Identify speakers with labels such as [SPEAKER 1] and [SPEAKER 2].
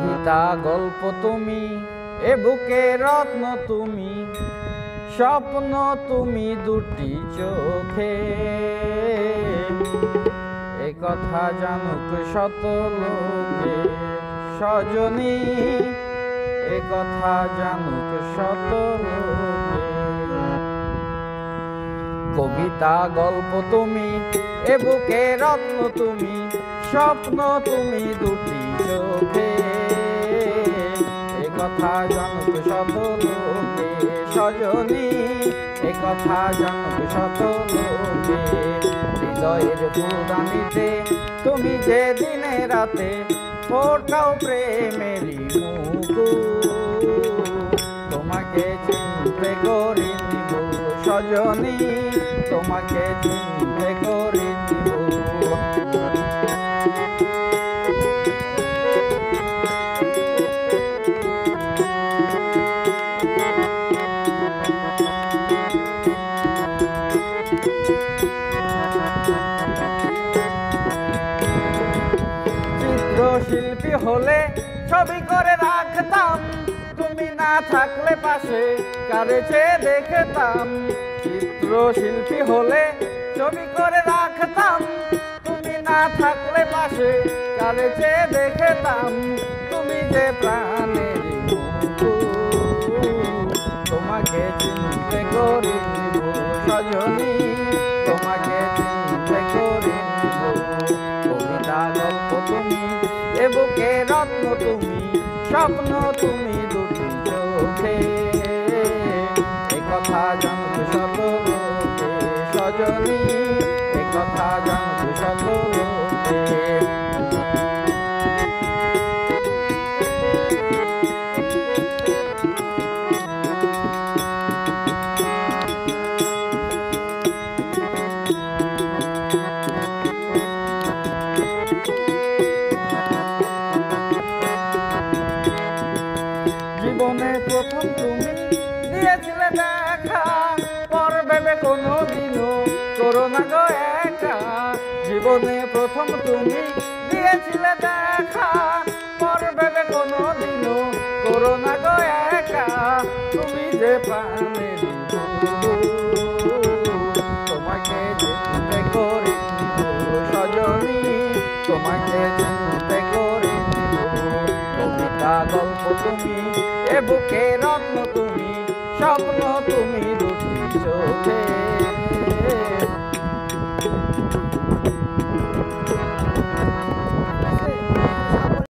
[SPEAKER 1] কবিতা গল্প তুমি, এ বুকে রত্ন তুমি, স্বপ্ন তুমি দুটি চোখে। এ কথা জানুক শত লোকে সজনী, এ কথা জানুক শত লোকে। কবিতা গল্প তুমি, এ বুকে রত্ন তুমি, স্বপ্ন তুমি দুটি চোখে। এ কথা জানুক শত লোকে সজনী, এ কথা জানুক শত লোকে। হৃদয়ের ফুলদানিতে তুমি যে দিনে রাতে ফোটাও প্রেমেরই মুকুট। তোমাকে চিনতে করিনি ভুল সজনী, তোমাকে চিনতে করিনি ভুল। চিত্রশিল্পী হলে ছবি করে রাখতাম, তুমি না থাকলে পাশে কারে চেয়ে দেখতাম। চিত্রশিল্পী হলে ছবি করে রাখতাম, তুমি না থাকলে পাশে কারে চেয়ে দেখতাম। তুমি যে প্রাণের তোমাকে চিনতে করিনি ভুল সজনী, তোমাকে চিনতে করিনি ভুল। কবিতা গল্প তুমি, এ বুকে রত্ন তুমি, স্বপ্ন তুমি দুটি চোখে। এ কথা জানুক শত লোকে সজনী, এ কথা জানুক শত লোকে। জীবনে প্রথম তুমি দিয়েছিলে দেখা, পর ভেবে কোনো দিনও করো না গো একা। জীবনে প্রথম তুমি দিয়েছিলে দেখা, পর ভেবে কোনো দিনও করো না গো একা। তুমি যে প্রাণের তোমাকে চিনতে করিনি ভুল সজনী, তোমাকে চিনতে করিনি ভুল। কবিতা গল্প তুমি, এ বুকে রত্ন তুমি, স্বপ্ন তুমি দুটি চোখে।